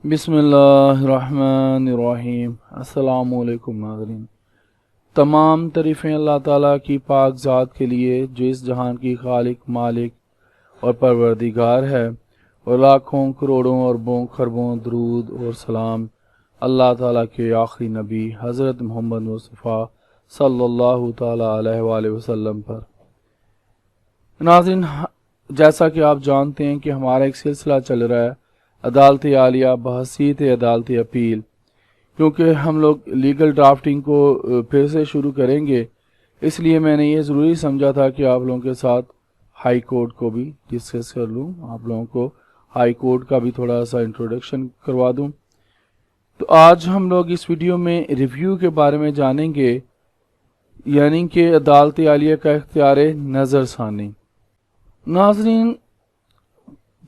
बिस्मिल्लाहिर्रहमानिर्रहीम। अस्सलामु अलैकुम नाज़रीन। तमाम तारीफ़ें अल्लाह ताला की पाक ज़ात के लिए जो इस जहान की खालिक, मालिक और परवरदिगार है, और लाखों करोड़ों अरबों खरबों दरूद और सलाम अल्लाह ताला के आखिरी नबी हज़रत मोहम्मद मुस्तफ़ा सल्लल्लाहु ताला अलैहि वसल्लम पर। नाज़रीन, जैसा कि आप जानते हैं कि हमारा एक सिलसिला चल रहा है अदालत आलिया बहसीत अदालत अपील, क्योंकि हम लोग लीगल ड्राफ्टिंग को फिर से शुरू करेंगे, इसलिए मैंने ये ज़रूरी समझा था कि आप लोगों के साथ हाई कोर्ट को भी डिस्कस कर लूँ, आप लोगों को हाई कोर्ट का भी थोड़ा सा इंट्रोडक्शन करवा दूँ। तो आज हम लोग इस वीडियो में रिव्यू के बारे में जानेंगे, यानी कि अदालत आलिया का इख्तियार नज़रसानी। नाज़रीन,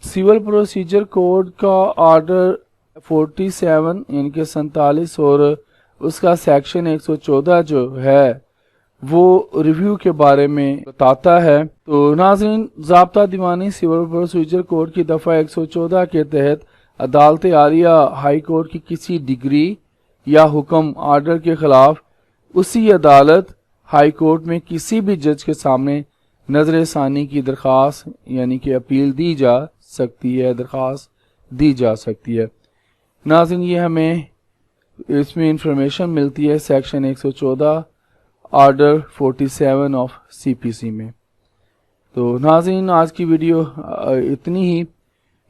सिविल प्रोसीजर कोड का आर्डर 47 यानी कि 47 और उसका सेक्शन 114 जो है वो रिव्यू के बारे में बताता है। तो नाज़रीन, ज़ाब्ता दीवानी सिविल प्रोसीजर कोड की दफ़ा 114 के तहत अदालत आलिया हाई कोर्ट की किसी डिग्री या हुक्म आर्डर के ख़िलाफ़ उसी अदालत हाई कोर्ट में किसी भी जज के सामने नजर सानी की दरख्वास्त यानी कि अपील दी जा सकती है, दरख्वास्त दी जा सकती है। नाज़रीन, ये हमें इसमें इंफॉर्मेशन मिलती है सेक्शन 114 आर्डर 47 ऑफ सीपीसी में। तो नाज़रीन, आज की वीडियो इतनी ही।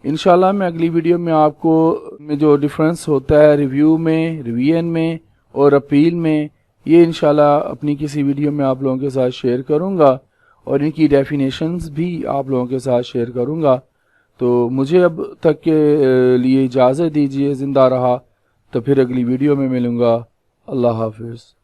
इंशाल्लाह मैं अगली वीडियो में आपको में जो डिफरेंस होता है रिव्यू में, रिवीजन में और अपील में, ये इंशाल्लाह अपनी किसी वीडियो में आप लोगों के साथ शेयर करूंगा और इनकी डेफिनेशंस भी आप लोगों के साथ शेयर करूंगा। तो मुझे अब तक के लिए इजाज़त दीजिए। ज़िंदा रहा तो फिर अगली वीडियो में मिलूँगा। अल्लाह हाफ़िज़।